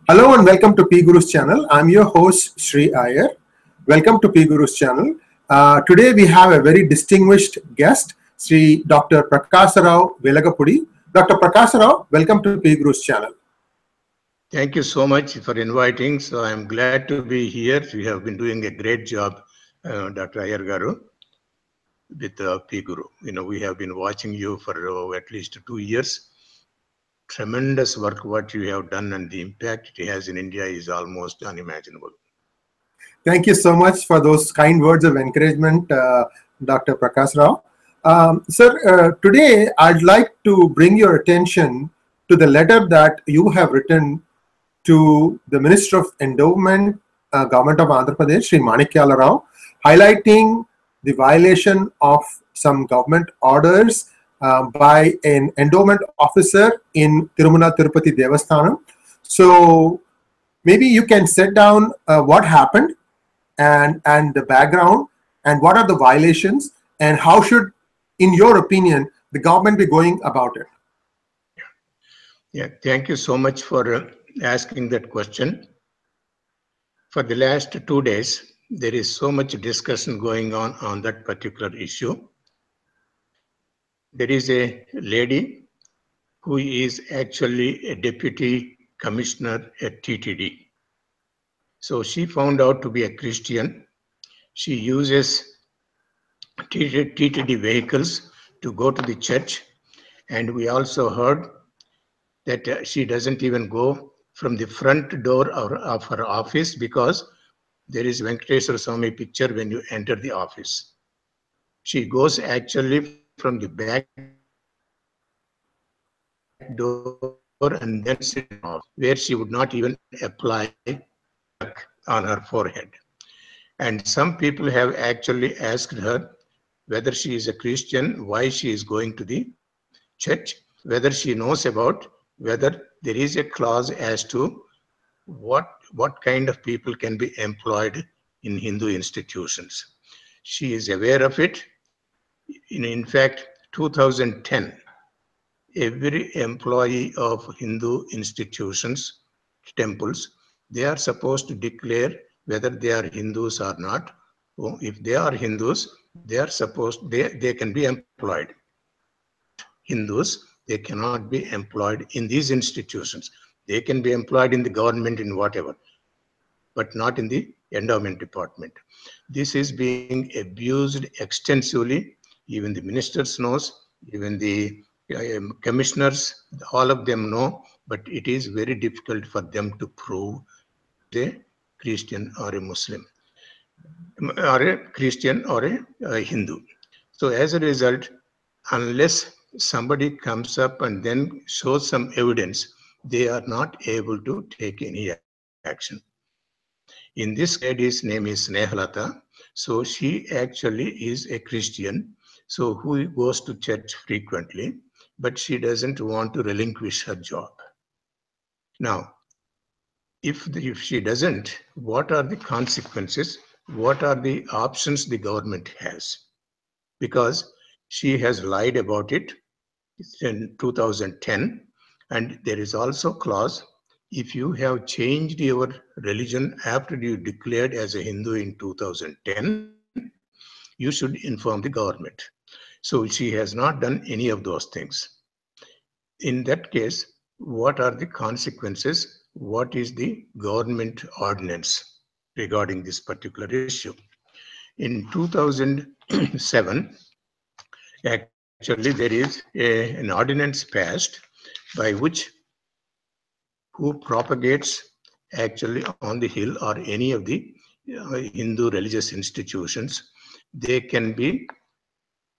Hello and welcome to PGurus channel. I'm your host Sri Iyer. Welcome to PGurus channel. Today we have a very distinguished guest, Sri Dr. Prakasarao Velagapudi. Dr. Prakasarao, welcome to PGurus channel. Thank you so much for inviting. So I'm glad to be here. You have been doing a great job, Dr. Iyer Garu, with PGuru. We have been watching you for at least 2 years. Tremendous work what you have done, and the impact it has in India is almost unimaginable. Thank you so much for those kind words of encouragement, Dr. Prakasarao. Sir, today I'd like to bring your attention to the letter that you have written to the Minister of Endowment, Government of Andhra Pradesh, Sri Manikyala Rao, highlighting the violation of some government orders by an endowment officer in Tirumala Tirupati Devasthanam. So maybe you can set down what happened and the background and what are the violations and how should, in your opinion, the government be going about it? Yeah, thank you so much for asking that question. For the last 2 days, there is so much discussion going on that particular issue. There is a lady who is actually a deputy commissioner at TTD. So she found out to be a Christian. She uses TTD vehicles to go to the church. And we also heard that she doesn't even go from the front door of her office because there is Venkateswara Swami picture when you enter the office. She goes actually from the back door and then sits in her office, where she would not even apply tilak on her forehead. And some people have actually asked her whether she is a Christian, why she is going to the church, whether she knows about whether there is a clause as to what kind of people can be employed in Hindu institutions. She is aware of it. In fact, 2010, every employee of Hindu institutions, temples, they are supposed to declare whether they are Hindus or not. If they are Hindus, they can be employed. Hindus, they cannot be employed in these institutions. They can be employed in the government in whatever, but not in the endowment department. This is being abused extensively. Even the ministers knows, even the commissioners, all of them know, but it is very difficult for them to prove a Christian or a Muslim, or a Christian or a Hindu. So as a result, unless somebody comes up and then shows some evidence, they are not able to take any action. In this case, the lady's name is Snehalata. So she actually is a Christian, so who goes to church frequently, but she doesn't want to relinquish her job. Now, if she doesn't, what are the consequences? What are the options the government has? Because she has lied about it in 2010, and there is also a clause, if you have changed your religion after you declared as a Hindu in 2010, you should inform the government. So she has not done any of those things. In that case, what are the consequences? What is the government ordinance regarding this particular issue? In 2007, actually there is an ordinance passed by which who propagates actually on the hill or any of the Hindu religious institutions, they can be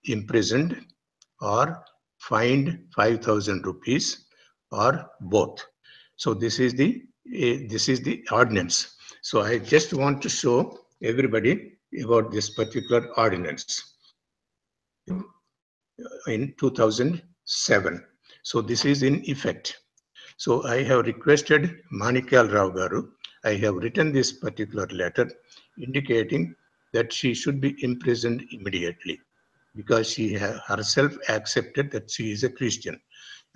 imprisoned or fined 5,000 rupees or both. So this is the ordinance. So I just want to show everybody about this particular ordinance in 2007. So this is in effect. So I have requested Manikyal Rao Garu. I have written this particular letter indicating that she should be imprisoned immediately because she herself accepted that she is a Christian.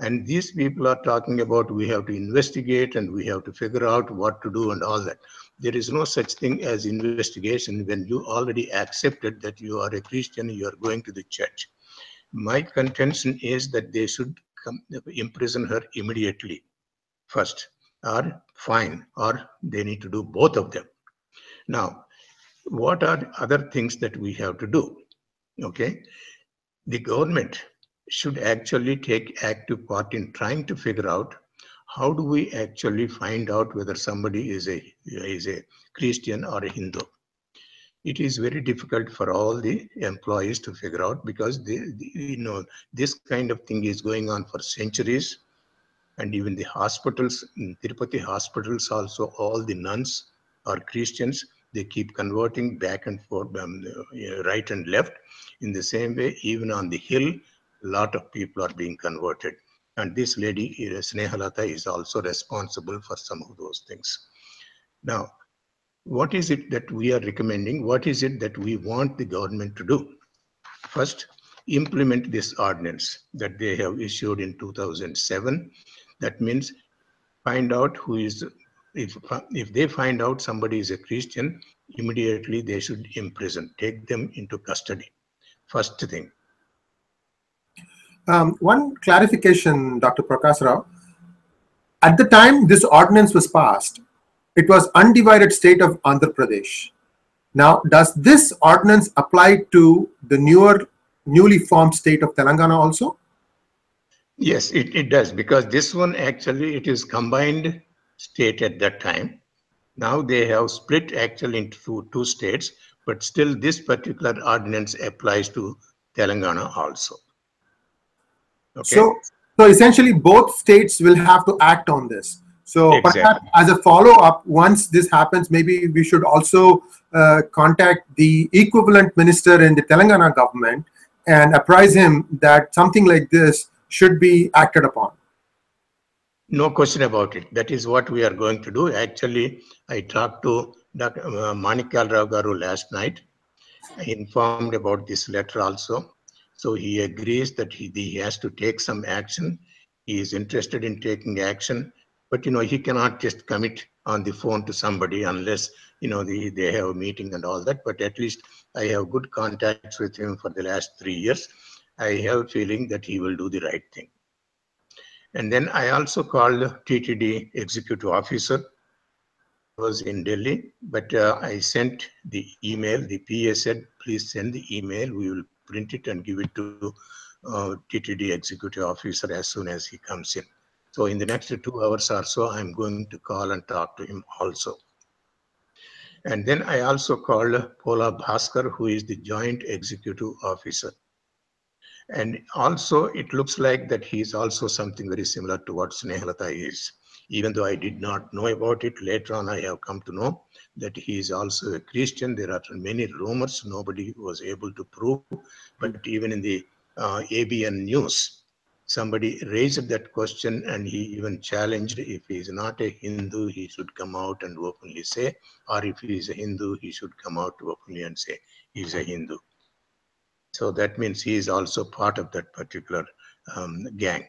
And these people are talking about we have to investigate and we have to figure out what to do and all that. There is no such thing as investigation when you already accepted that you are a Christian, you are going to the church. My contention is that they should imprison her immediately first, or fine, or they need to do both of them. Now, what are other things that we have to do? Okay, the government should actually take active part in trying to figure out how do we actually find out whether somebody is a Christian or a Hindu. It is very difficult for all the employees to figure out because this kind of thing is going on for centuries. And even the hospitals, in Tirupati hospitals also, all the nuns are Christians. They keep converting back and forth, right and left. In the same way, even on the hill, a lot of people are being converted. And this lady, Snehalata, is also responsible for some of those things. Now, what is it that we are recommending? What is it that we want the government to do? First, implement this ordinance that they have issued in 2007. That means find out who is, if they find out somebody is a Christian, immediately they should imprison, take them into custody. First thing. One clarification, Dr. Prakasarao. At the time this ordinance was passed, it was undivided state of Andhra Pradesh. Now, does this ordinance apply to the newly formed state of Telangana also? Yes, it does, because this one actually, it is combined state at that time. Now they have split actually into two states, but still this particular ordinance applies to Telangana also. Okay. So essentially both states will have to act on this. So exactly. Perhaps as a follow-up, once this happens, maybe we should also contact the equivalent minister in the Telangana government and apprise him that something like this should be acted upon. No question about it. That is what we are going to do. Actually, I talked to Dr. Manikyal Garu last night. I informed about this letter also. So he agrees that he has to take some action. He is interested in taking action, but he cannot just commit on the phone to somebody unless they have a meeting and all that. But at least I have good contacts with him for the last 3 years. I have a feeling that he will do the right thing. And then I also called TTD executive officer. He was in Delhi, but I sent the email. The PA said, please send the email. We will print it and give it to TTD executive officer as soon as he comes in. So in the next 2 hours or so, I'm going to call and talk to him also. And then I also called Pola Bhaskar, who is the joint executive officer. And also, it looks like that he is also something very similar to what Snehalata is. Even though I did not know about it, later on I have come to know that he is also a Christian. There are many rumors, nobody was able to prove. But even in the ABN News, somebody raised that question and he even challenged if he is not a Hindu, he should come out and openly say, or if he is a Hindu, he should come out openly and say he is a Hindu. So that means he is also part of that particular gang.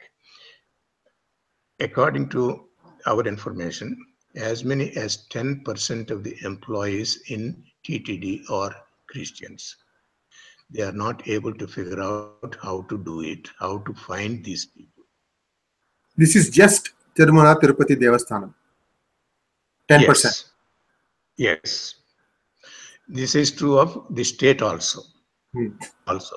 According to our information, as many as 10% of the employees in TTD are Christians. They are not able to figure out how to do it, how to find these people. This is just Tirumala Tirupati Devasthanam. 10%. Yes. Yes. This is true of the state also. Also.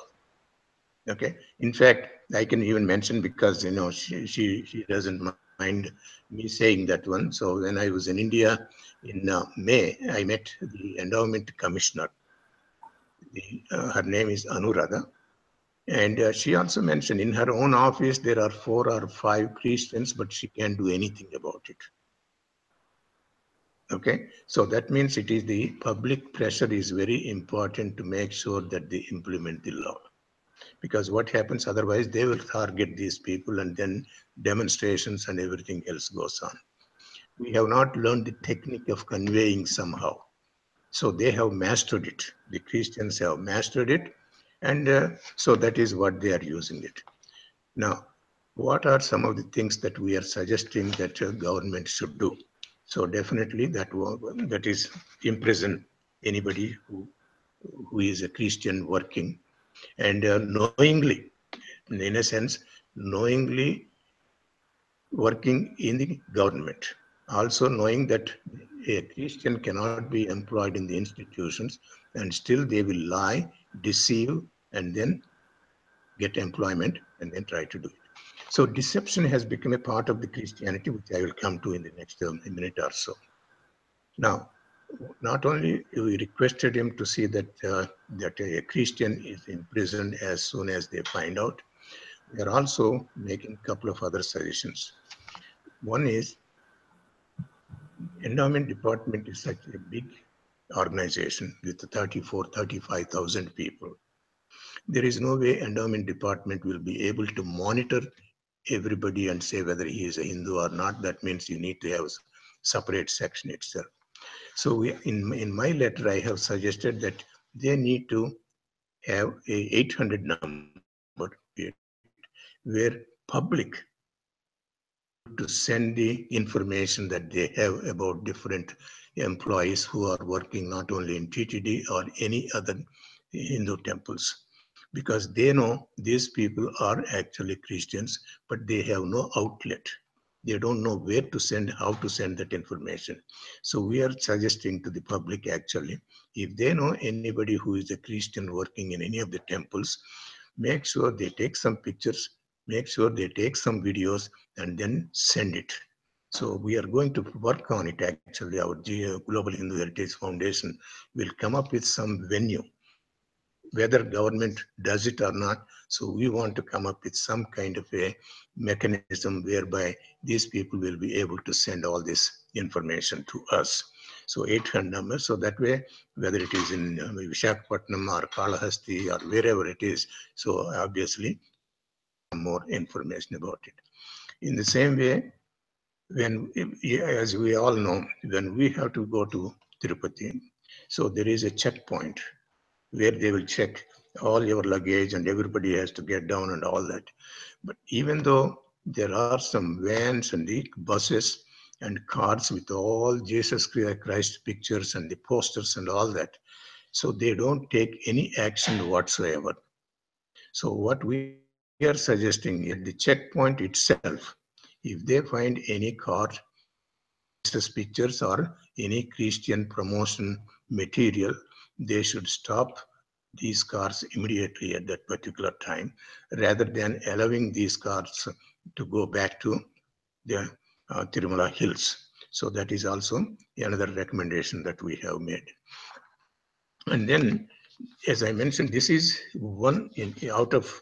Okay. In fact, I can even mention because she doesn't mind me saying that one. So when I was in India in May, I met the Endowment Commissioner. Her name is Anuradha. And she also mentioned in her own office there are 4 or 5 Christians, but she can't do anything about it. Okay, so that means it is the public pressure is very important to make sure that they implement the law. Because what happens otherwise, they will target these people and then demonstrations and everything else goes on. We have not learned the technique of conveying somehow. So they have mastered it. The Christians have mastered it. And so that is what they are using it. Now, what are some of the things that we are suggesting that government should do? So definitely that is imprison anybody who is a Christian working and knowingly, in a sense, knowingly working in the government. Also knowing that a Christian cannot be employed in the institutions and still they will lie, deceive, and then get employment and then try to do it. So deception has become a part of the Christianity, which I will come to in the next minute or so. Now, not only we requested him to see that a Christian is imprisoned as soon as they find out, we are also making a couple of other suggestions. One is endowment department is such a big organization with 34, 35,000 people. There is no way endowment department will be able to monitor everybody and say whether he is a Hindu or not. That means you need to have a separate section itself. So in my letter, I have suggested that they need to have a 800 number where public able to send the information that they have about different employees who are working not only in TTD or any other Hindu temples. Because they know these people are actually Christians, but they have no outlet. They don't know where to send, how to send that information. So we are suggesting to the public actually, if they know anybody who is a Christian working in any of the temples, make sure they take some pictures, make sure they take some videos, and then send it. So we are going to work on it actually. Our Global Hindu Heritage Foundation will come up with some venue, whether government does it or not. So we want to come up with some kind of a mechanism whereby these people will be able to send all this information to us. So 800 numbers. So that way, whether it is in Visakhapatnam or Kalahasti or wherever it is, so obviously more information about it. In the same way, when, as we all know, when we have to go to Tirupati, so there is a checkpoint where they will check all your luggage and everybody has to get down and all that. But even though there are some vans and the buses and cars with all Jesus Christ pictures and the posters and all that, so they don't take any action whatsoever. So what we are suggesting is at the checkpoint itself, if they find any car Jesus pictures or any Christian promotion material, they should stop these cars immediately at that particular time, rather than allowing these cars to go back to the Tirumala Hills. So that is also another recommendation that we have made. And then, as I mentioned, this is one out of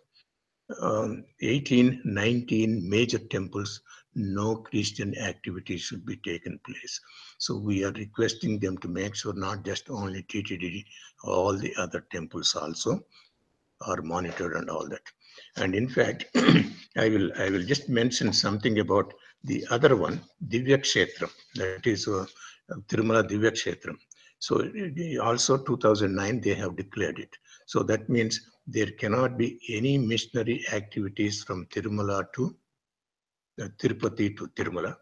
18, 19 major temples, no Christian activity should be taken place. So we are requesting them to make sure not just only TTD, all the other temples also are monitored and all that. And in fact, I will just mention something about the other one, Divya Kshetram, that is Tirumala Divya Kshetram. So also 2009 they have declared it. So that means there cannot be any missionary activities from Tirumala to Tirupati to Tirumala,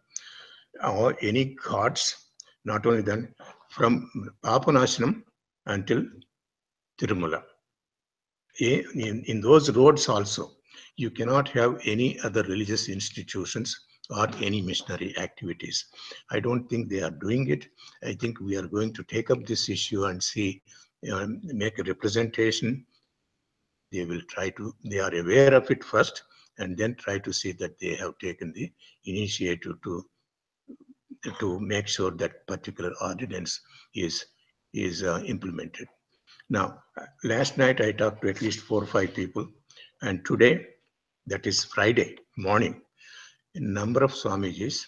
or any ghats. Not only that, from Papanashanam until Tirumala. In those roads also, you cannot have any other religious institutions or any missionary activities. I don't think they are doing it. I think we are going to take up this issue and see, make a representation. They will try to, they are aware of it first, and then try to see that they have taken the initiative to make sure that particular ordinance is implemented. Now, last night I talked to at least 4 or 5 people, and today, that is Friday morning, a number of Swamijis,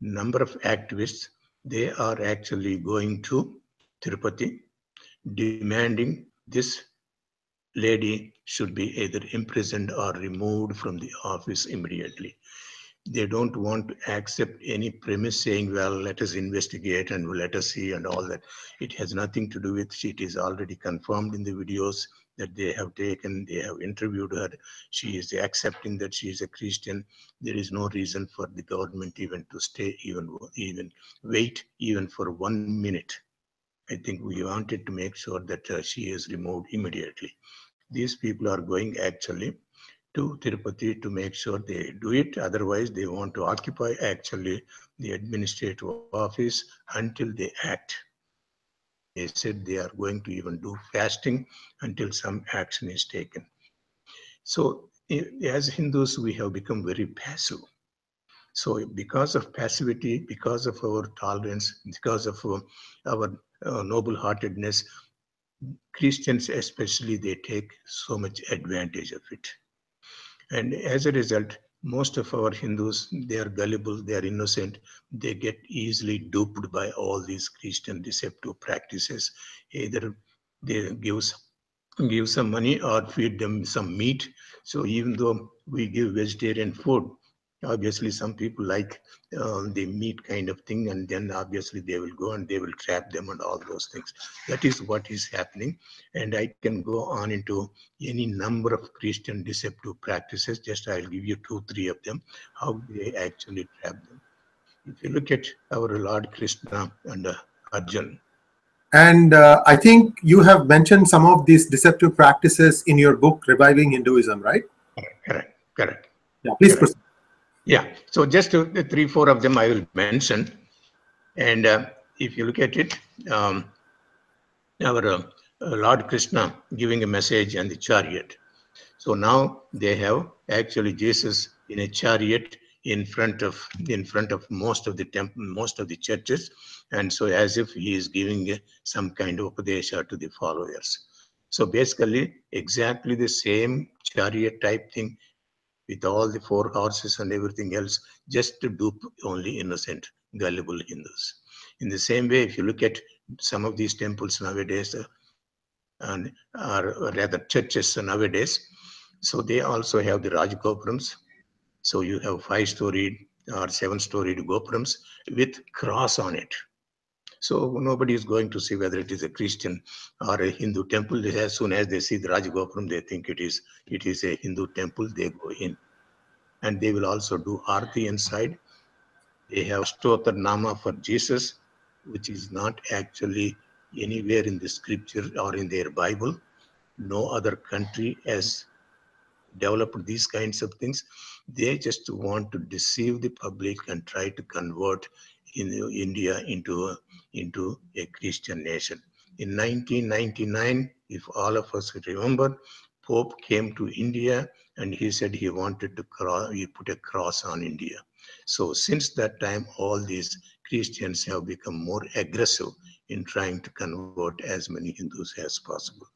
number of activists, they are actually going to Tirupati, demanding this lady should be either imprisoned or removed from the office immediately. They don't want to accept any premise saying, well, let us investigate and let us see and all that. It has nothing to do with it. Is already confirmed in the videos that they have taken, they have interviewed her. She is accepting that she is a Christian. There is no reason for the government even to stay, even wait, even for 1 minute. I think we wanted to make sure that she is removed immediately. These people are going actually to Tirupati to make sure they do it. Otherwise, they want to occupy actually the administrative office until they act. They said they are going to even do fasting until some action is taken. So, as Hindus, we have become very passive. So, because of passivity, because of our tolerance, because of our noble heartedness, Christians especially, they take so much advantage of it. And as a result, most of our Hindus, they are gullible, they are innocent, they get easily duped by all these Christian deceptive practices. Either they give some money or feed them some meat. So even though we give vegetarian food, obviously some people like the meat kind of thing, and then obviously they will go and they will trap them and all those things. That is what is happening. And I can go on into any number of Christian deceptive practices. Just I'll give you 2, 3 of them, how they actually trap them. If you look at our Lord Krishna and Arjun. And I think you have mentioned some of these deceptive practices in your book, Reviving Hinduism, right? Correct. Yeah, please Correct. proceed. Yeah, so just 3, 4 of them I will mention. And if you look at it, our Lord Krishna giving a message and the chariot. So now they have actually Jesus in a chariot in front of most of the temple, most of the churches, and so as if he is giving some kind of upadesha to the followers. So basically, exactly the same chariot type thing with all the 4 horses and everything else, just to dupe only innocent, gullible Hindus. In the same way, if you look at some of these temples nowadays, and or rather churches nowadays, so they also have the Rajgopurams. So you have 5-storied or 7-storied gopurams with cross on it. So nobody is going to see whether it is a Christian or a Hindu temple. As soon as they see the Rajgopuram, they think it is a Hindu temple. They go in, and they will also do arti inside. They have Ashtotar Nama for Jesus, which is not actually anywhere in the scripture or in their Bible. No other country has developed these kinds of things. They just want to deceive the public and try to convert India into a Christian nation. In 1999, if all of us remember, Pope came to India and he said he wanted to he put a cross on India. So since that time, all these Christians have become more aggressive in trying to convert as many Hindus as possible.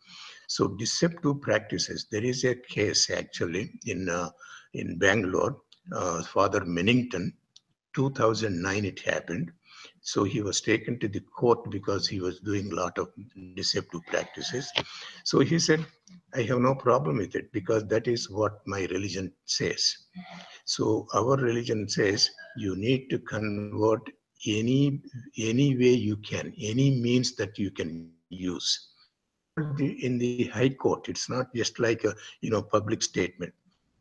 So deceptive practices. There is a case actually in Bangalore. Father Mennington, 2009 it happened. So he was taken to the court because he was doing a lot of deceptive practices. So he said, I have no problem with it because that is what my religion says. So our religion says you need to convert any way you can, any means that you can use. In the high court, it's not just like a public statement.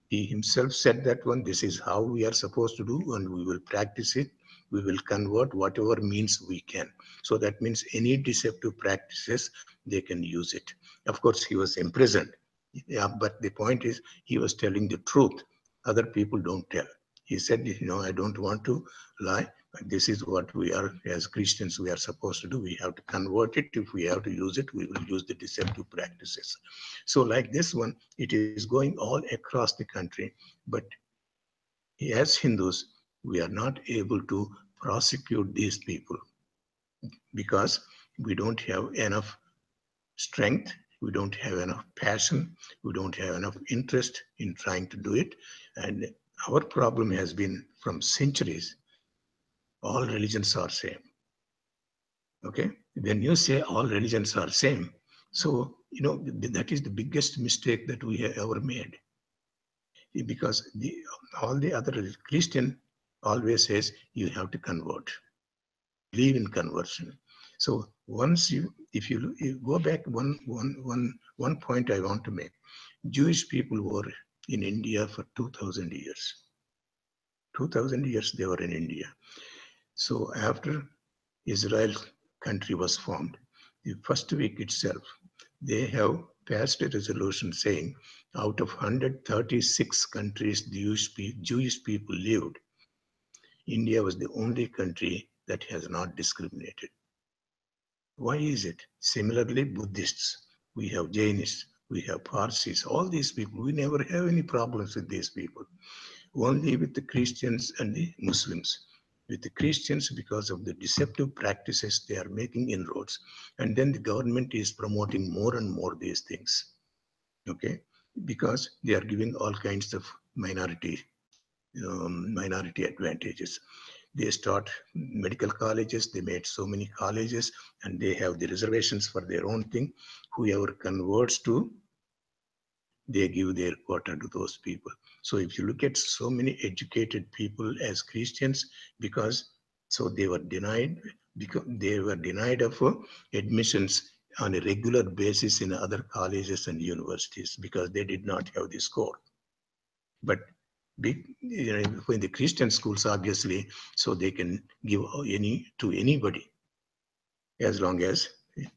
He himself said that one, this is how we are supposed to do, and we will practice it. We will convert whatever means we can. So that means any deceptive practices, they can use it. Of course, he was imprisoned. Yeah, but the point is, he was telling the truth. Other people don't tell. He said, I don't want to lie. This is what we are, as Christians, we are supposed to do. We have to convert it. If we have to use it, we will use the deceptive practices. So like this one, it is going all across the country. But as Hindus, we are not able to prosecute these people because we don't have enough strength, we don't have enough passion, we don't have enough interest in trying to do it. And our problem has been from centuries, all religions are same. Okay, when you say all religions are same, so that is the biggest mistake that we have ever made, because all the other Christian always says you have to convert, they believe in conversion. So If you go back one point I want to make. Jewish people were in India for 2000 years. 2000 years they were in India. So after Israel country was formed, the first week itself, they have passed a resolution saying out of 136 countries Jewish people lived, India was the only country that has not discriminated. Why is it? Similarly, Buddhists, we have Jainists, we have Parsis, all these people, we never have any problems with these people. Only with the Christians and the Muslims. With the Christians, because of the deceptive practices, they are making inroads. And then the government is promoting more and more these things. Okay? Because they are giving all kinds of minority advantages. They start medical colleges, they made so many colleges, and they have the reservations for their own thing. Whoever converts to, they give their quota to those people. So if you look at so many educated people as Christians, they were denied of admissions on a regular basis in other colleges and universities because they did not have the score. But in the Christian schools, obviously, so they can give to anybody as long as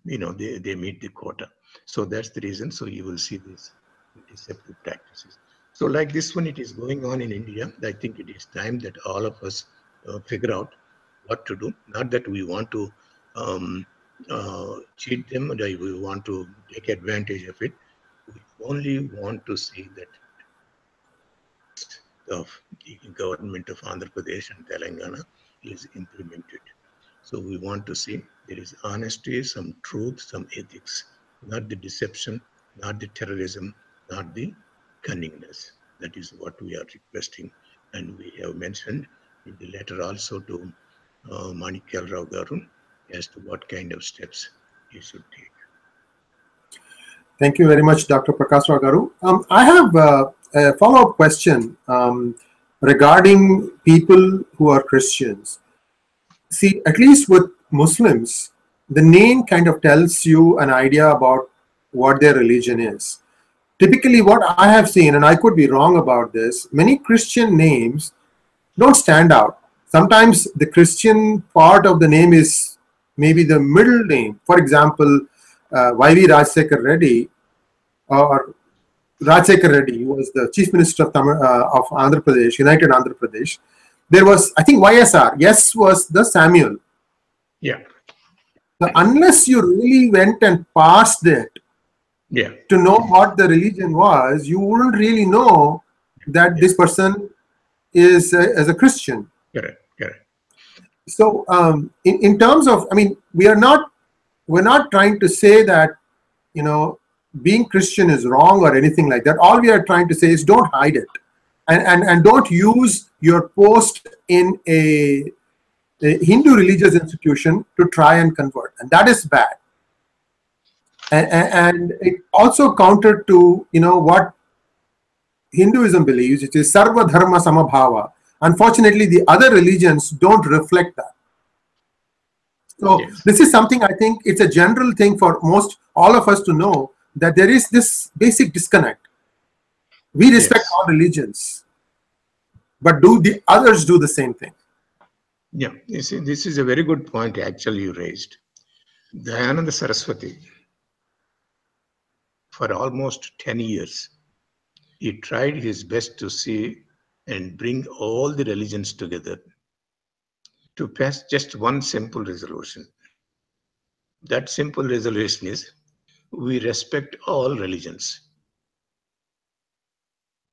they meet the quota. So that's the reason. So you will see these deceptive practices. So like this one, it is going on in India. I think it is time that all of us figure out what to do. Not that we want to cheat them, or we want to take advantage of it. We only want to see that of the government of Andhra Pradesh and Telangana is implemented. So we want to see there is honesty, some truth, some ethics, not the deception, not the terrorism, not the cunningness. That is what we are requesting. And we have mentioned in the letter also to Manikyal Rao Garu as to what kind of steps he should take. Thank you very much, Dr. Prakasarao Garu. I have a follow-up question regarding people who are Christians. See, at least with Muslims, the name kind of tells you an idea about what their religion is. Typically, what I have seen, and I could be wrong about this, many Christian names don't stand out. Sometimes the Christian part of the name is maybe the middle name. For example, Y.V. Rajsekhar Reddy, or Rajsekhar Reddy, who was the Chief Minister of Andhra Pradesh, United Andhra Pradesh. There was, I think, YSR. Yes was the Samuel. Yeah. So unless you really went and parsed it to know what the religion was, you wouldn't really know that this person is as a Christian. Correct. So in terms of, I mean, we're not trying to say that, being Christian is wrong or anything like that. All we are trying to say is don't hide it, and don't use your post in a Hindu religious institution to try and convert, and that is bad. And it also counter to what Hinduism believes, which is Sarva Dharma Samabhava. Unfortunately, the other religions don't reflect that. So this is something I think it's a general thing for all of us to know, that there is this basic disconnect. We respect all religions, but do the others do the same thing? Yeah, you see, this is a very good point actually you raised. Dayananda Saraswati, for almost 10 years, he tried his best to see and bring all the religions together to pass just one simple resolution. That simple resolution is, we respect all religions.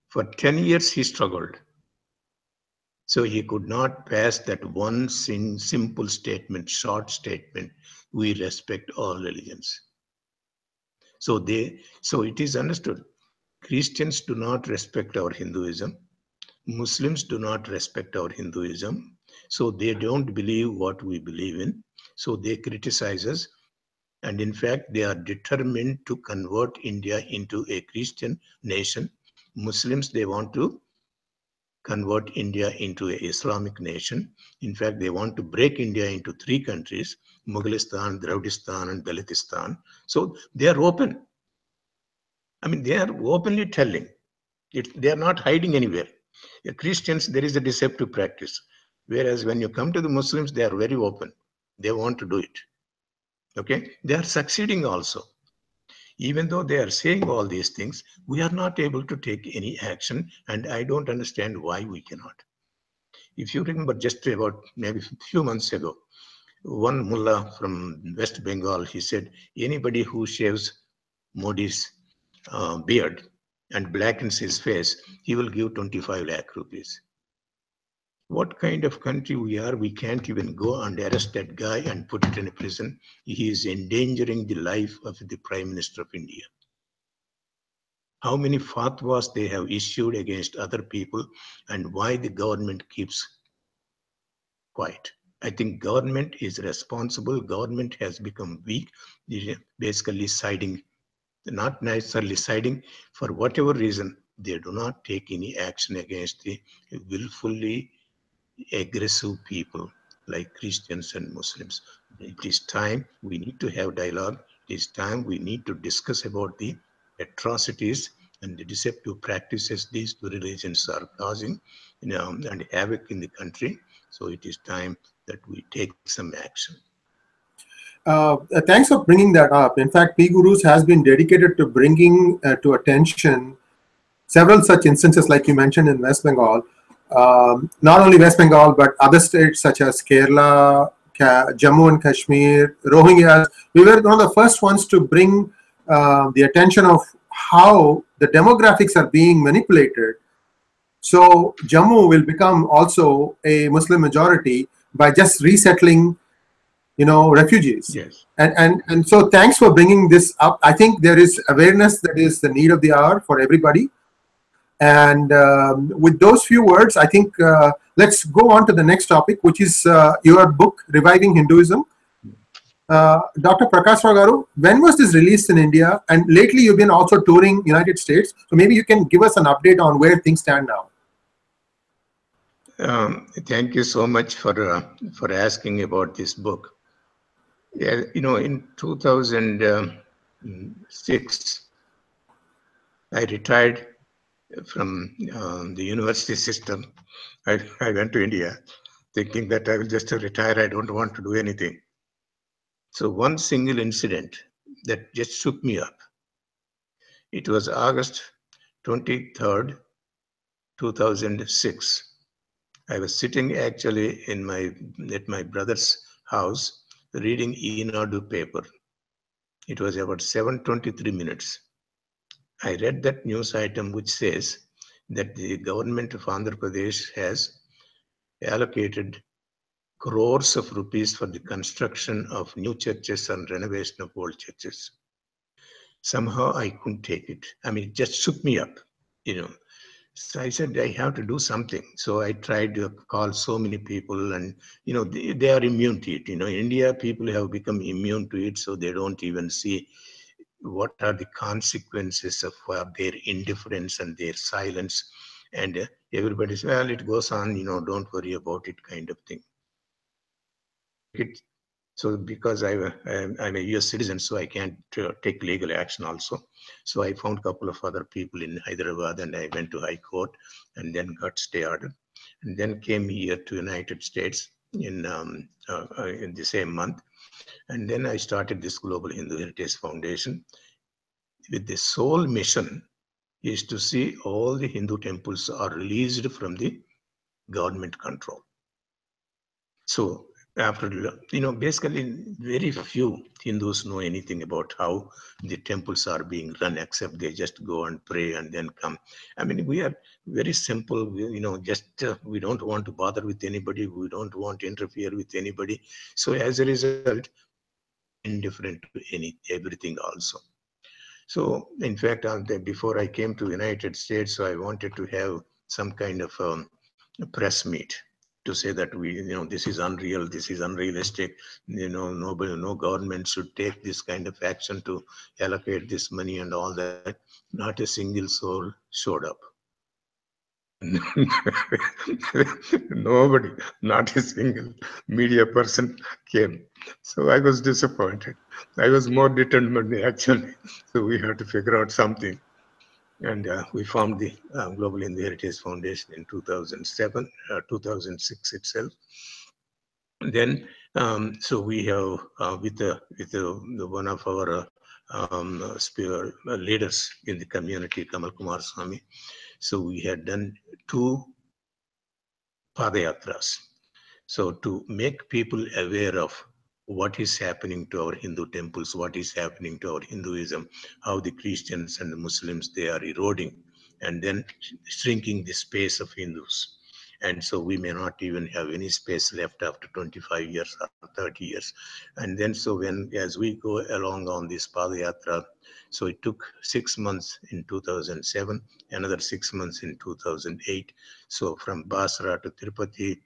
For 10 years he struggled. So he could not pass that one simple statement, short statement, we respect all religions. So it is understood. Christians do not respect our Hinduism. Muslims do not respect our Hinduism. So they don't believe what we believe in. So they criticize us. And in fact, they are determined to convert India into a Christian nation. Muslims, they want to convert India into an Islamic nation. In fact, they want to break India into 3 countries. Mughalistan, Dravidistan, and Dalitistan. So they are open. I mean, they are openly telling. They are not hiding anywhere. The Christians, there is a deceptive practice. Whereas when you come to the Muslims, they are very open. They want to do it. Okay? They are succeeding also. Even though they are saying all these things, we are not able to take any action, and I don't understand why we cannot. If you remember, just about maybe a few months ago, one mullah from West Bengal, he said, anybody who shaves Modi's beard and blackens his face, he will give 25 lakh rupees. What kind of country we are? We can't even go and arrest that guy and put it in a prison. He is endangering the life of the Prime Minister of India. How many fatwas they have issued against other people, and why the government keeps quiet. I think government is responsible. Government has become weak, basically siding, not necessarily siding, for whatever reason, they do not take any action against the willfully aggressive people like Christians and Muslims. It is time we need to have dialogue. It is time we need to discuss about the atrocities and the deceptive practices these two religions are causing, and havoc in the country. So it is time that we take some action. Thanks for bringing that up. In fact, PGurus has been dedicated to bringing to attention several such instances, like you mentioned in West Bengal. Not only West Bengal, but other states such as Kerala, Jammu and Kashmir, Rohingyas. We were one of the first ones to bring the attention of how the demographics are being manipulated. So Jammu will become also a Muslim majority by just resettling, refugees. Yes. And so thanks for bringing this up. I think there is awareness that is the need of the hour for everybody. And with those few words, I think let's go on to the next topic, which is your book, Reviving Hinduism. Dr. Prakasarao Garu, when was this released in India? And lately you've been also touring United States. So maybe you can give us an update on where things stand now. Thank you so much for asking about this book. Yeah, in 2006, I retired from the university system. I went to India thinking that I will just retire. I don't want to do anything. So one single incident that just shook me up. It was August 23rd, 2006. I was sitting actually at my brother's house reading Enadu paper. It was about 7:23 minutes. I read that news item which says that the government of Andhra Pradesh has allocated crores of rupees for the construction of new churches and renovation of old churches. Somehow I couldn't take it. I mean, it just shook me up. So I said, I have to do something. So I tried to call so many people, and they are immune to it. India people have become immune to it, so they don't even see what are the consequences of their indifference and their silence. And everybody says, well, it goes on, don't worry about it, kind of thing. So because I'm a US citizen, so I can't take legal action also. So I found a couple of other people in Hyderabad, and I went to High Court and then got stay order, and then came here to United States in the same month. And then I started this Global Hindu Heritage Foundation with the sole mission is to see all the Hindu temples are released from the government control. So after, basically very few Hindus know anything about how the temples are being run, except they just go and pray and then come. I mean, we are very simple, we don't want to bother with anybody. We don't want to interfere with anybody. So as a result, indifferent to everything also. So in fact, before I came to United States, so I wanted to have some kind of press meet to say that this is unreal, this is unrealistic, no government should take this kind of action to allocate this money and all that. Not a single soul showed up. Nobody, not a single media person came. So I was disappointed. I was more determined actually. So we had to figure out something. And we formed the Global Hindu Heritage Foundation in 2007, 2006 itself. Then, so we have with one of our leaders in the community, Kamal Kumar Swami. So we had done 2 Padayatras. So to make people aware of what is happening to our Hindu temples, what is happening to our Hinduism, how the Christians and the Muslims, they are eroding and then shrinking the space of Hindus. And so we may not even have any space left after 25 years or 30 years. And then so as we go along on this Padayatra, so it took 6 months in 2007, another 6 months in 2008. So from Basra to Tirupati,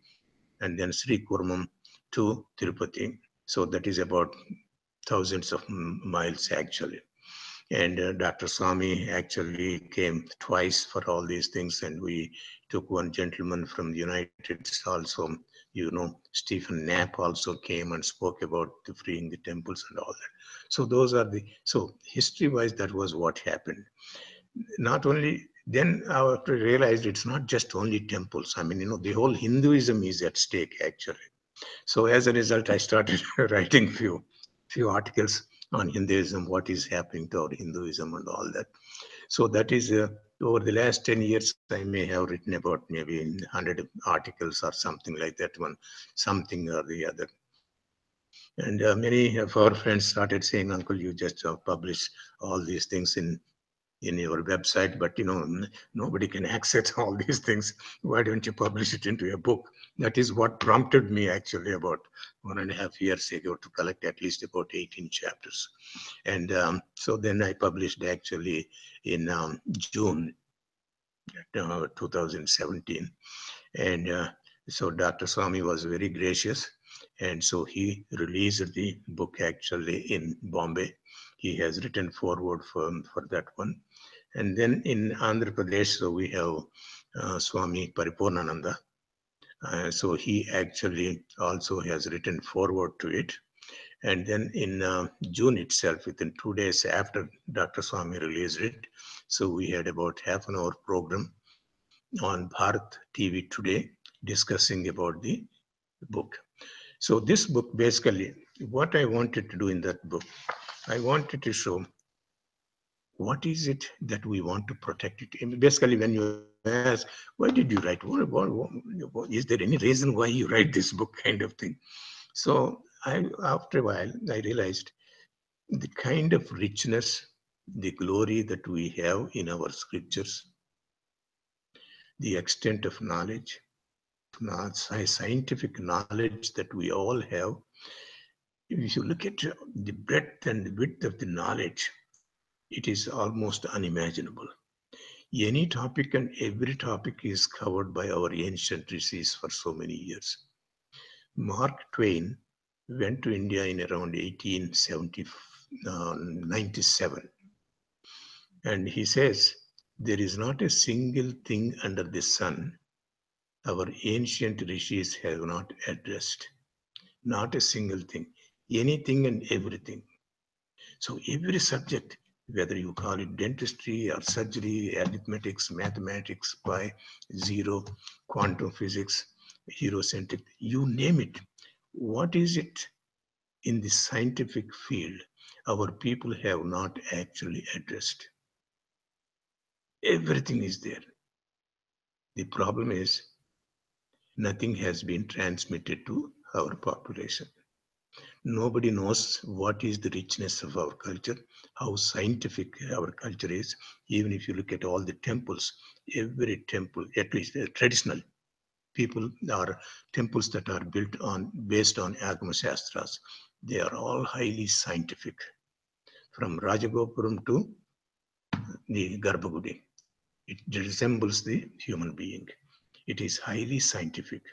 and then Sri Kurmam to Tirupati. So that is about thousands of miles actually. And Dr. Swami actually came twice for all these things, and we took one gentleman from the United States also. Stephen Knapp also came and spoke about the freeing the temples and all that. So those are so history-wise, that was what happened. Not only then, I realized it's not just only temples. I mean, the whole Hinduism is at stake actually. So as a result, I started writing few articles on Hinduism, what is happening to our Hinduism and all that. So that is over the last 10 years, I may have written about maybe 100 articles or something like that one, something or the other. And many of our friends started saying, Uncle, you just publish all these things in your website, but nobody can access all these things. Why don't you publish it into a book? That is what prompted me actually about 1.5 years ago to collect at least about 18 chapters. And so then I published actually in June 2017. And so Dr. Swami was very gracious. And so he released the book actually in Bombay. He has written forward for that one. And then in Andhra Pradesh, so we have Swami Paripurnananda. So he actually also has written forward to it. And then in June itself, within 2 days after Dr. Swami released it, so we had about half an hour program on Bharat TV Today discussing about the book. So this book, basically, what I wanted to do in that book, I wanted to show what is it that we want to protect it. And basically, when you ask, why did you write? Is there any reason why you write this book, kind of thing? So after a while, I realized the kind of richness, the glory that we have in our scriptures, the extent of knowledge, scientific knowledge that we all have. If you look at the breadth and the width of the knowledge, it is almost unimaginable. Any topic and every topic is covered by our ancient rishis for so many years. Mark Twain went to India in around 1897, and he says, there is not a single thing under the sun our ancient rishis have not addressed. Not a single thing. Anything and everything. So every subject, whether you call it dentistry or surgery, arithmetics, mathematics, pi, zero, quantum physics, Eurocentric, you name it. What is it in the scientific field our people have not actually addressed? Everything is there. The problem is nothing has been transmitted to our population. Nobody knows what is the richness of our culture, how scientific our culture is. Even if you look at all the temples, every temple, at least traditional people, are temples that are built on based on Agama Shastras. They are all highly scientific, from Rajagopuram to the Garbhagudi. It resembles the human being. It is highly scientific.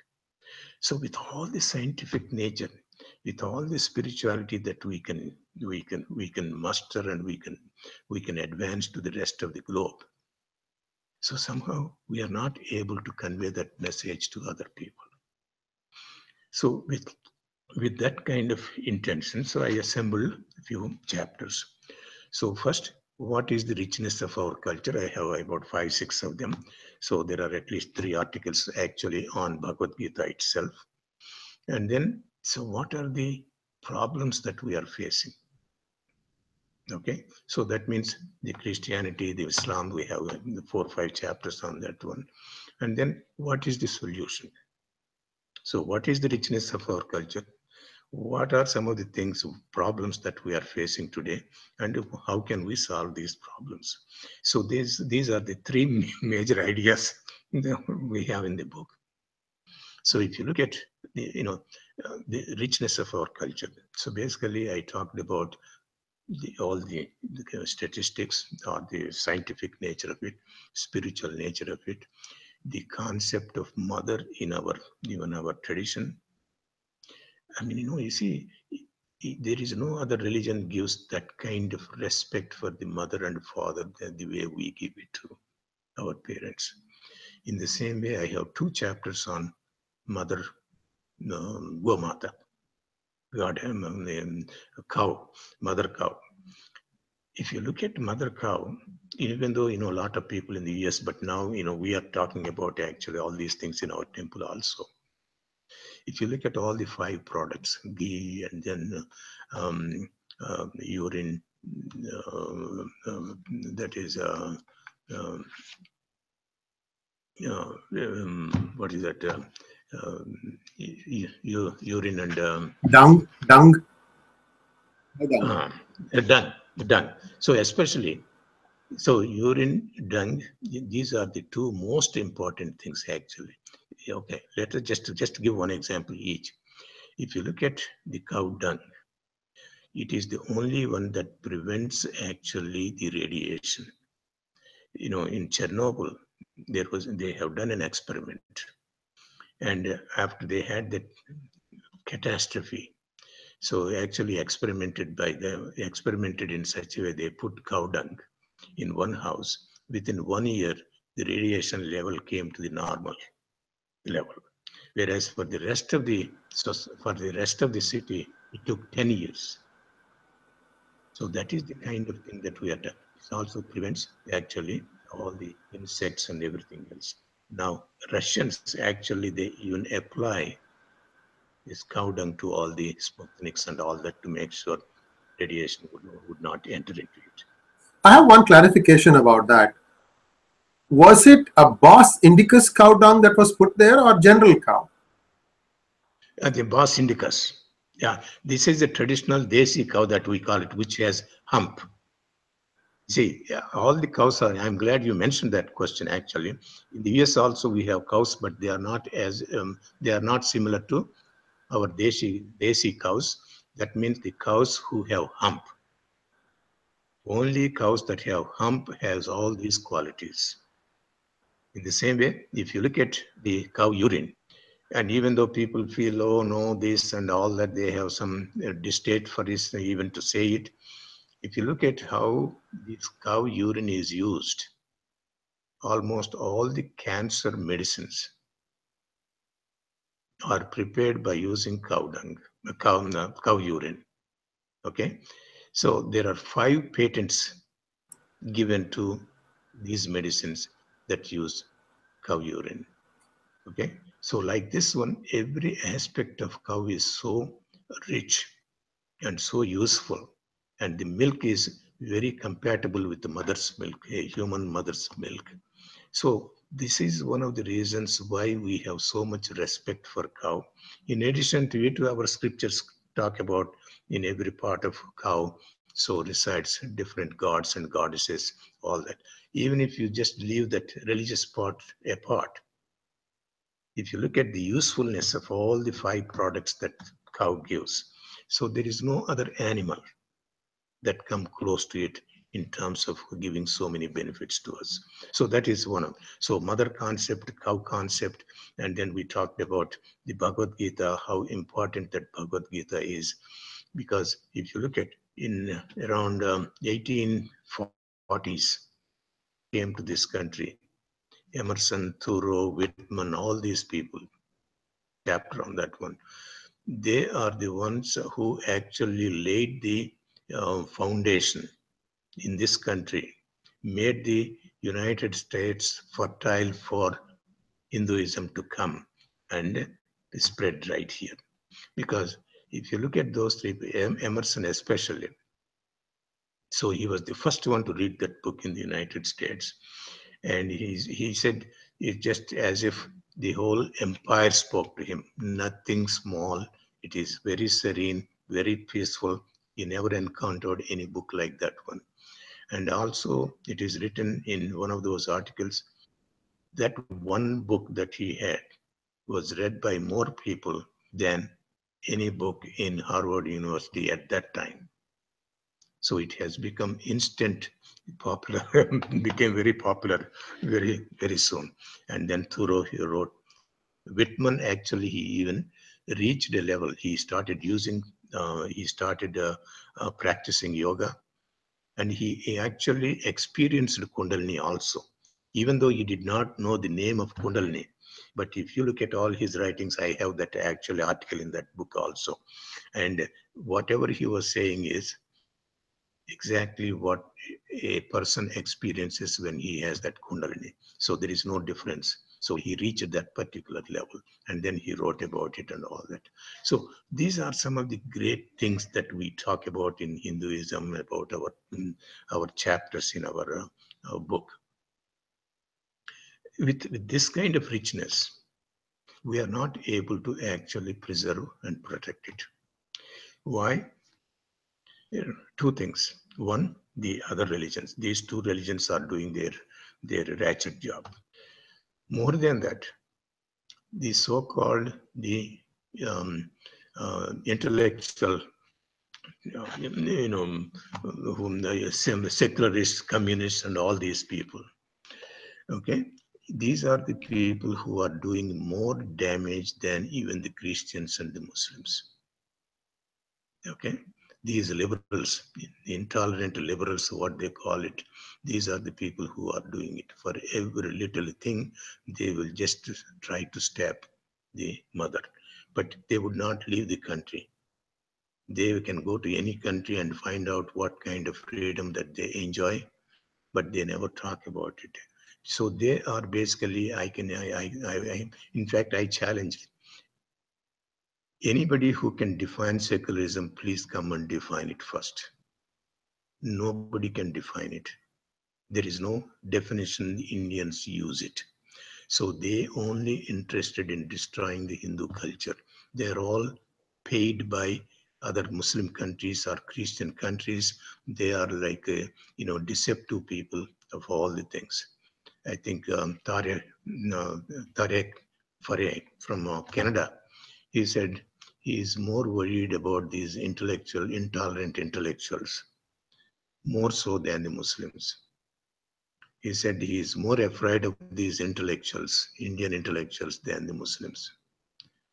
So with all the scientific nature, with all the spirituality that we can muster, and we can advance to the rest of the globe. So somehow we are not able to convey that message to other people. So with that kind of intention, so I assembled a few chapters. So first, what is the richness of our culture? I have about 5, 6 of them. So there are at least 3 articles actually on Bhagavad Gita itself. And then, so what are the problems that we are facing? Okay, so that means the Christianity, the Islam, we have the 4 or 5 chapters on that one. And then what is the solution? So what is the richness of our culture? What are some of the things, problems that we are facing today, and how can we solve these problems? So these are the three major ideas that we have in the book. So if you look at the richness of our culture, so basically I talked about all the statistics or the scientific nature of it, spiritual nature of it, the concept of mother in our even our tradition. I mean, you see, there is no other religion gives that kind of respect for the mother and father than the way we give it to our parents. In the same way, I have 2 chapters on mother, Gomata, God, cow, mother cow. If you look at mother cow, even though a lot of people in the US, but now we are talking about actually all these things in our temple also. If you look at all the 5 products, ghee and then urine, that is uh, what is that? Urine and Dung. Dung. uh, dung. So especially, so urine, dung, these are the 2 most important things actually. Okay, let us just give one example each. If you look at the cow dung, it is the only one that prevents actually the radiation. In Chernobyl, they have done an experiment, and after they had that catastrophe, so actually experimented in such a way they put cow dung in one house. Within 1 year, the radiation level came to the normal level, whereas for the rest of the city, it took 10 years. So that is the kind of thing that we are done. It also prevents actually all the insects and everything else. Now, Russians actually they even apply this cow dung to all the Sputniks and all that to make sure radiation would not enter into it. I have one clarification about that. Was it a Bos Indicus cow dung that was put there or general cow? The Bos indicus. Yeah, this is the traditional Desi cow that we call it, which has hump. See, yeah, all the cows are. I'm glad you mentioned that question. Actually, in the US also we have cows, but they are not similar to our desi cows. That means the cows who have hump. Only cows that have hump has all these qualities. In the same way, if you look at the cow urine, and even though people feel, oh no, this and all that, they have some distaste for this, even to say it. If you look at how this cow urine is used, almost all the cancer medicines are prepared by using cow dung, cow urine. Okay, so there are 5 patents given to these medicines that use cow urine. Okay, so like this one, every aspect of cow is so rich and so useful, and the milk is very compatible with the mother's milk, a human mother's milk. So this is one of the reasons why we have so much respect for cow. In addition to it, our scriptures talk about in every part of cow so resides different gods and goddesses, all that. Even if you just leave that religious part apart, if you look at the usefulness of all the 5 products that cow gives, so there is no other animal that come close to it in terms of giving so many benefits to us. So that is one of, so mother concept, cow concept, and then we talked about the Bhagavad Gita, how important that Bhagavad Gita is, because if you look at in around 1840s came to this country, Emerson, Thoreau, Whitman, all these people, chapter on that one. They are the ones who actually laid the foundation in this country, made the United States fertile for Hinduism to come and spread right here. Because if you look at those three, Emerson especially, so he was the first one to read that book in the United States. And he said it's just as if the whole empire spoke to him. Nothing small. It is very serene, very peaceful. He never encountered any book like that one. And also, it is written in one of those articles that one book that he had was read by more people than any book in Harvard University at that time. So it has become instant popular, became very popular very, very soon. And then Thoreau, he wrote. Whitman, actually, he even reached a level. He started practicing yoga, and he actually experienced Kundalini also, even though he did not know the name of Kundalini. But if you look at all his writings, I have that actual article in that book also. And whatever he was saying is exactly what a person experiences when he has that Kundalini. So there is no difference. So he reached that particular level, and then he wrote about it and all that. So these are some of the great things that we talk about in Hinduism, about our chapters in our book. With this kind of richness, we are not able to actually preserve and protect it. Why? Two things. One, the other religions. These two religions are doing their ratchet job. More than that, the so-called the intellectual, whom the secularists, communists, and all these people. Okay, these are the people who are doing more damage than even the Christians and the Muslims. Okay, these liberals, intolerant liberals, what they call it, these are the people who are doing it. For every little thing, they will just try to stab the mother, but they would not leave the country. They can go to any country and find out what kind of freedom that they enjoy, but they never talk about it. So they are basically, in fact, I challenge anybody who can define secularism, please come and define it first. Nobody can define it. There is no definition Indians use it. So they only interested in destroying the Hindu culture. They're all paid by other Muslim countries or Christian countries. They are like, deceptive people of all the things. I think Tarek Farid from Canada, he said he is more worried about these intolerant intellectuals, more so than the Muslims. He said he is more afraid of these intellectuals, Indian intellectuals, than the Muslims.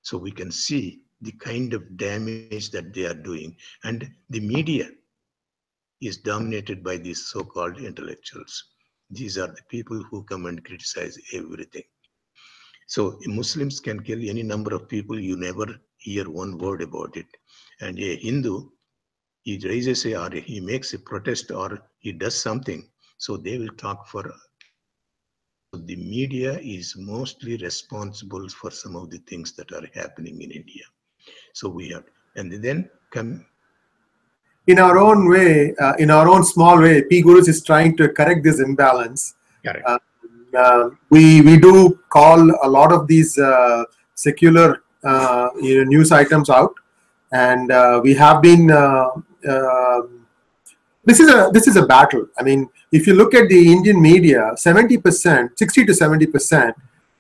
So we can see the kind of damage that they are doing. And the media is dominated by these so-called intellectuals. These are the people who come and criticize everything. So Muslims can kill any number of people, you never hear one word about it. And a Hindu, he raises or he makes a protest or he does something, so they will talk for. So the media is mostly responsible for some of the things that are happening in India. So we have, and then come. In our own way, in our own small way, PGurus is trying to correct this imbalance. Correct. We do call a lot of these secular news items out, and we have been. This is a battle. I mean, if you look at the Indian media, 70%, 60 to 70%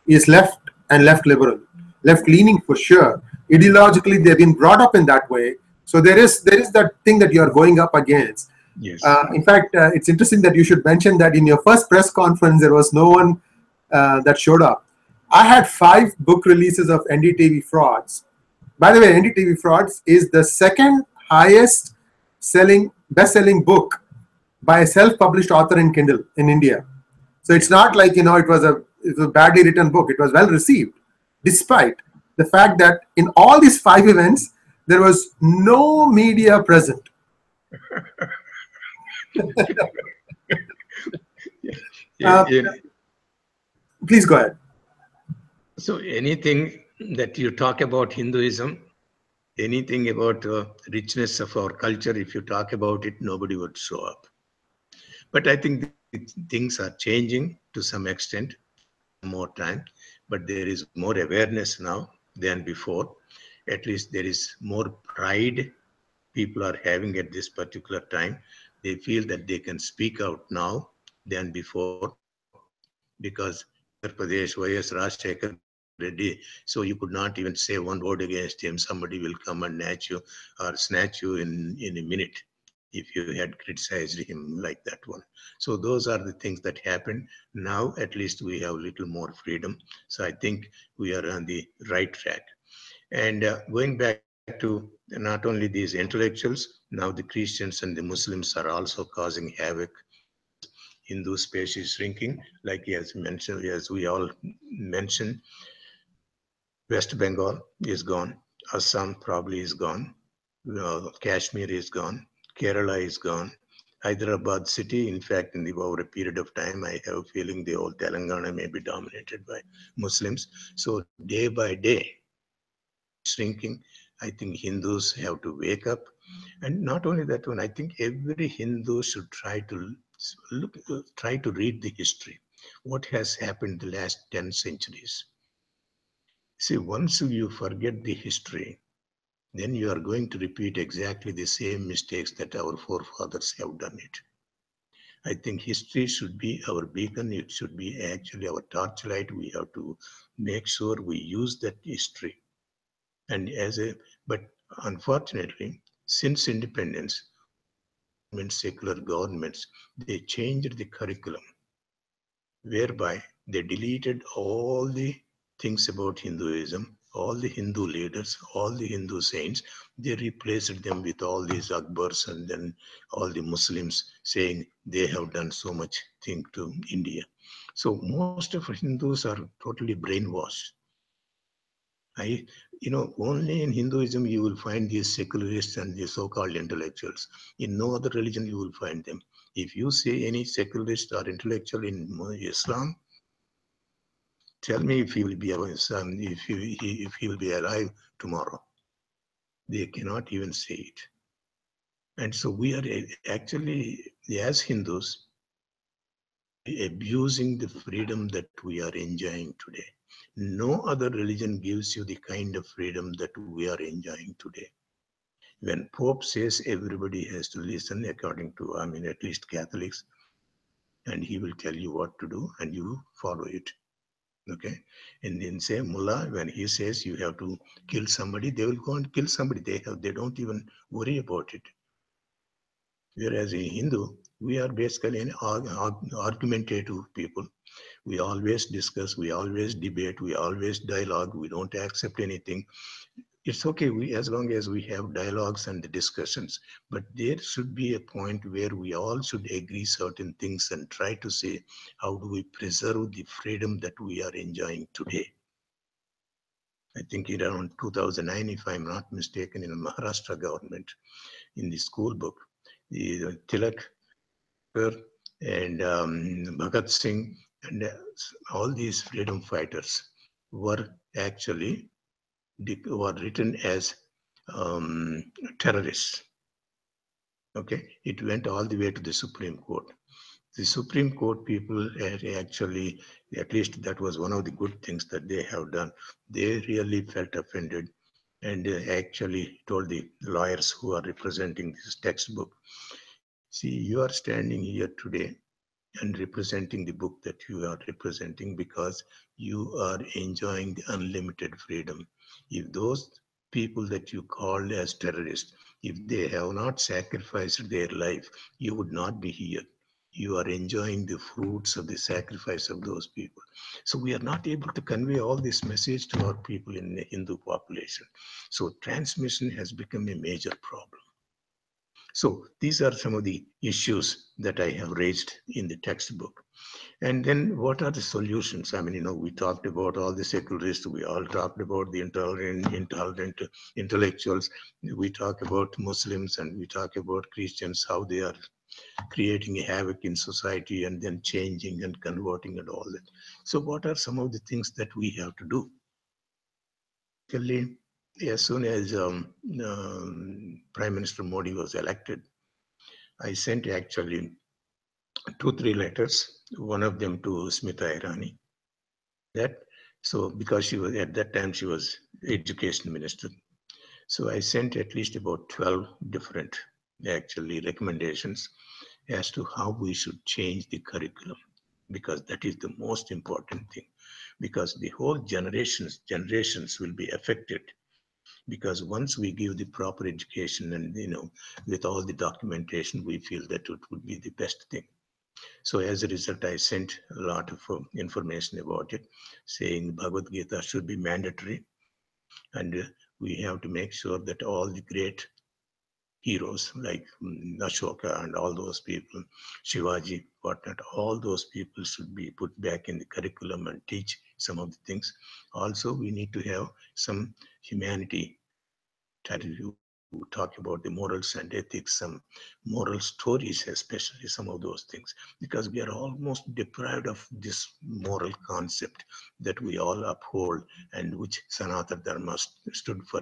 is left and left liberal, left leaning for sure. Ideologically, they've been brought up in that way. So there is that thing that you are going up against. Yes. In fact, it's interesting that you should mention that in your first press conference, there was no one that showed up. I had 5 book releases of NDTV Frauds. By the way, NDTV Frauds is the second highest best-selling book by a self-published author in Kindle in India. So it's not like, it was it was a badly written book. It was well received, despite the fact that in all these 5 events, there was no media present. Yeah, Please go ahead. so anything that you talk about Hinduism, anything about richness of our culture, if you talk about it, nobody would show up. But I think things are changing to some extent, more time, but there is more awareness now than before. At least there is more pride people are having at this particular time. They feel that they can speak out now than before, because Andhra Pradesh, YS Rajshekar Reddy, so you could not even say one word against him. Somebody will come and snatch you or snatch you in a minute if you had criticized him like that one. So those are the things that happen. Now at least we have a little more freedom. So I think we are on the right track. And going back to not only these intellectuals, now the Christians and the Muslims are also causing havoc because Hindu space is shrinking. Like he has mentioned, as we all mentioned, West Bengal is gone, Assam probably is gone, Kashmir is gone, Kerala is gone, Hyderabad city. In fact, in the over a period of time, I have a feeling the whole Telangana may be dominated by Muslims. So day by day, shrinking. I think Hindus have to wake up, and not only that one. I think every Hindu should try to look, try to read the history. What has happened the last 10 centuries? See, once you forget the history, then you are going to repeat exactly the same mistakes that our forefathers have done it. I think history should be our beacon. It should be actually our torchlight. We have to make sure we use that history. And but unfortunately, since independence, secular governments, they changed the curriculum, whereby they deleted all the things about Hinduism, all the Hindu leaders, all the Hindu saints. They replaced them with all these Akbars and then all the Muslims saying they have done so much thing to India. So most of Hindus are totally brainwashed. Only in Hinduism you will find these secularists and the so-called intellectuals. In no other religion you will find them. If you say any secularist or intellectual in Islam, tell me if he will be if he will be alive tomorrow. They cannot even say it. And so we are actually, as Hindus, abusing the freedom that we are enjoying today. No other religion gives you the kind of freedom that we are enjoying today. When Pope says everybody has to listen, according to, at least Catholics, and he will tell you what to do and you follow it. Okay. And then say Mullah, when he says you have to kill somebody, they will go and kill somebody. They don't even worry about it. Whereas in Hindu, we are basically an argumentative people. We always discuss, we always debate, we always dialogue, we don't accept anything. It's okay as long as we have dialogues and the discussions, but there should be a point where we all should agree certain things and try to say, how do we preserve the freedom that we are enjoying today? I think in around 2009, if I'm not mistaken, in the Maharashtra government, in the school book, the Tilak and Bhagat Singh and all these freedom fighters were actually were written as terrorists. Okay, it went all the way to the Supreme Court. The Supreme Court people had actually, at least that was one of the good things that they have done. They really felt offended and actually told the lawyers who are representing this textbook, see, you are standing here today and representing the book that you are representing because you are enjoying the unlimited freedom. If those people that you called as terrorists, if they have not sacrificed their life, you would not be here. You are enjoying the fruits of the sacrifice of those people. So we are not able to convey all this message to our people in the Hindu population. So transmission has become a major problem. So these are some of the issues that I have raised in the textbook. And then what are the solutions? I mean, we talked about all the secularists, we all talked about the intolerant intellectuals, we talk about Muslims, and we talk about Christians, how they are creating a havoc in society and then changing and converting and all that. So what are some of the things that we have to do? Basically, as soon as Prime Minister Modi was elected, I sent actually 2, 3 letters, one of them to Smita Irani. That so because she was at that time she was education minister. So I sent at least about 12 different actually recommendations as to how we should change the curriculum, because that is the most important thing, because the whole generations will be affected, because once we give the proper education and with all the documentation, we feel that it would be the best thing. So as a result, I sent a lot of information about it, saying Bhagavad Gita should be mandatory, and we have to make sure that all the great heroes like Ashoka and all those people, Shivaji, whatnot, all those people should be put back in the curriculum and teach some of the things. Also, we need to have some humanity. You talk about the morals and ethics, some moral stories, especially some of those things, because we are almost deprived of this moral concept that we all uphold and which Sanatana Dharma stood for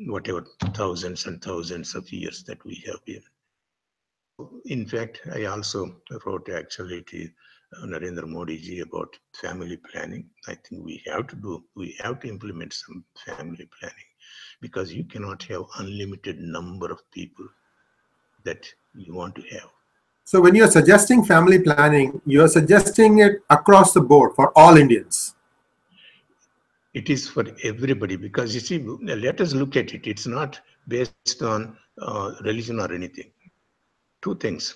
whatever thousands and thousands of years that we have been. In fact, I also wrote actually to Narendra Modi ji about family planning. I think we have to implement some family planning, because you cannot have unlimited number of people that you want to have. So when you're suggesting family planning, you're suggesting it across the board for all Indians. It is for everybody, because you see, let us look at it. It's not based on religion or anything. Two things.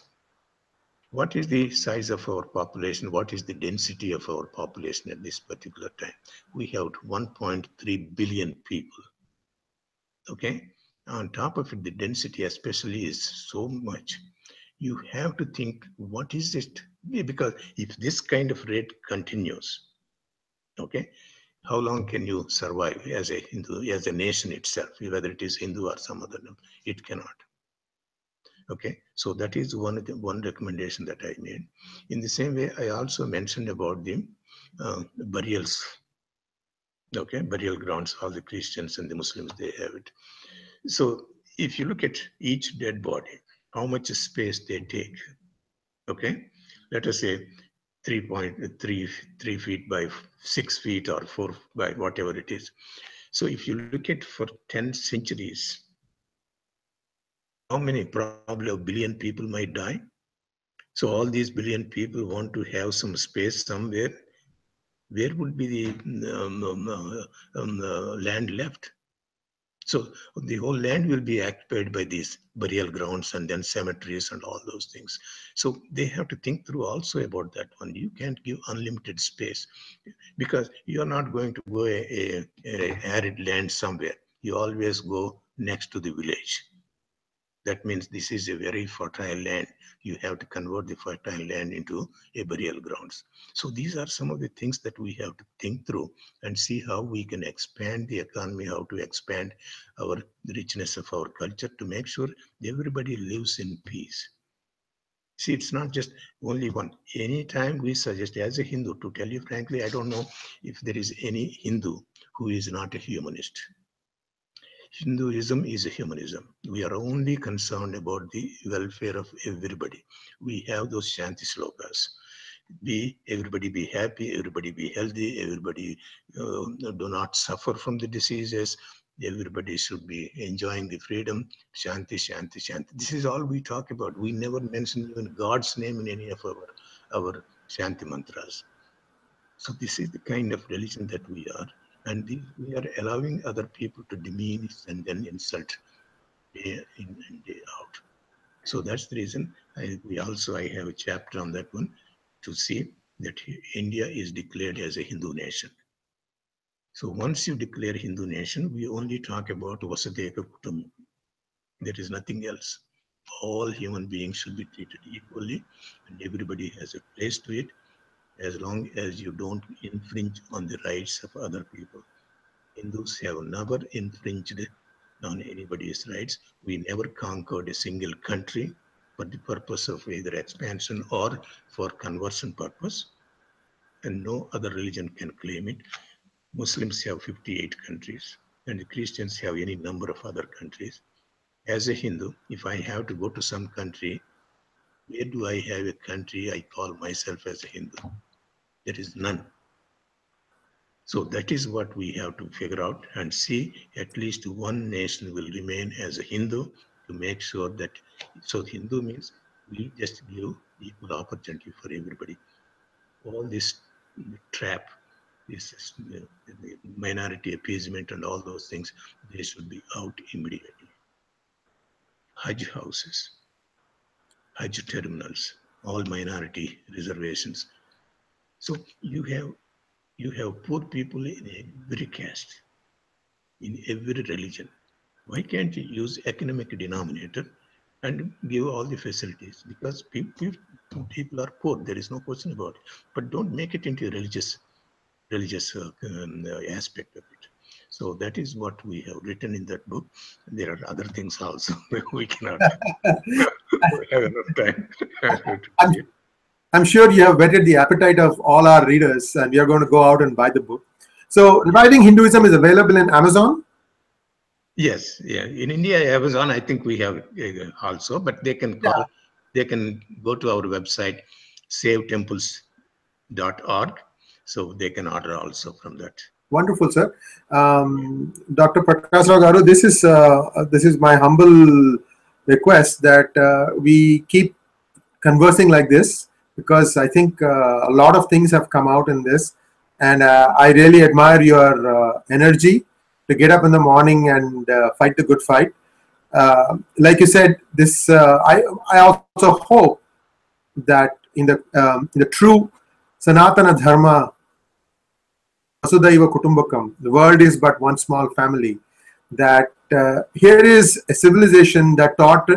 What is the size of our population? What is the density of our population at this particular time? We have 1.3 billion people. Okay? On top of it, the density especially is so much. You have to think, what is it? Because if this kind of rate continues, okay, how long can you survive as a Hindu, as a nation itself, whether it is Hindu or some other? It cannot. Okay, so that is one recommendation that I made. In the same way, I also mentioned about the burials. Okay, burial grounds. All the Christians and the Muslims, they have it. So if you look at each dead body, how much space they take. Okay, let us say 3.3 feet by 6 feet or 4 by whatever it is. So if you look at for 10 centuries, how many, probably a billion people might die. So all these billion people want to have some space somewhere. Where would be the land left? So the whole land will be occupied by these burial grounds and then cemeteries and all those things. So they have to think through also about that one. You can't give unlimited space, because you are not going to go a arid land somewhere. You always go next to the village. That means this is a very fertile land. You have to convert the fertile land into a burial grounds. So these are some of the things that we have to think through and see how we can expand the economy, how to expand our the richness of our culture to make sure everybody lives in peace. See, it's not just only one. Anytime we suggest as a Hindu, to tell you frankly, I don't know if there is any Hindu who is not a humanist. Hinduism is a humanism. We are only concerned about the welfare of everybody. We have those Shanti slokas. Everybody be happy, everybody be healthy, everybody do not suffer from the diseases, everybody should be enjoying the freedom. Shanti, Shanti, Shanti. This is all we talk about. We never mention even God's name in any of our Shanti mantras. So this is the kind of religion that we are, and we are allowing other people to demean and then insult day in and day out. So that's the reason I have a chapter on that one, to see that India is declared as a Hindu nation. So once you declare Hindu nation, we only talk about Vasudhaiva Kutumbakam. There is nothing else. all human beings should be treated equally, and everybody has a place to it, as long as you don't infringe on the rights of other people. Hindus have never infringed on anybody's rights. We never conquered a single country for the purpose of either expansion or for conversion purpose, and no other religion can claim it. Muslims have 58 countries, and the Christians have any number of other countries. As a Hindu, if I have to go to some country, where do I have a country I call myself as a Hindu? There is none. So that is what we have to figure out and see. At least one nation will remain as a Hindu to make sure that. So Hindu means we just give equal opportunity for everybody. All this trap, this the minority appeasement and all those things, they should be out immediately. Hajj houses, Hajj terminals, all minority reservations. So you have poor people in every caste, in every religion. Why can't you use economic denominator and give all the facilities? Because people are poor, there is no question about it. But don't make it into a religious aspect of it. So that is what we have written in that book. There are other things also. We cannot have enough time to I'm, see it. I'm sure you have whetted the appetite of all our readers, and we are going to go out and buy the book. So, Reviving Hinduism is available in Amazon. Yes, yeah. In India, Amazon, I think we have also, but they can Yeah. call, they can go to our website, savetemples.org, so they can order also from that. Wonderful, sir. Dr. Prakasarao Garu, this is my humble request that we keep conversing like this, because I think a lot of things have come out in this, and I really admire your energy to get up in the morning and fight the good fight. Like you said, this I also hope that in the true Sanatana Dharma, Vasudhaiva Kutumbakam, the world is but one small family, that here is a civilization that taught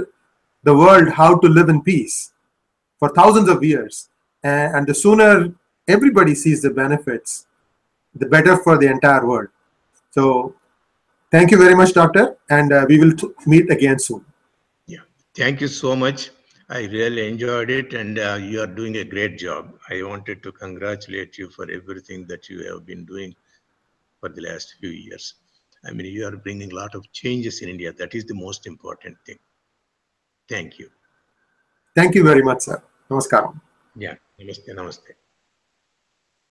the world how to live in peace for thousands of years. And the sooner everybody sees the benefits, the better for the entire world. So thank you very much, Doctor, and we will meet again soon. Yeah, thank you so much. I really enjoyed it, and you are doing a great job. I wanted to congratulate you for everything that you have been doing for the last few years. I mean, you are bringing a lot of changes in India. That is the most important thing. Thank you. Thank you very much, sir. Namaskaram. Yeah, namaste, namaste.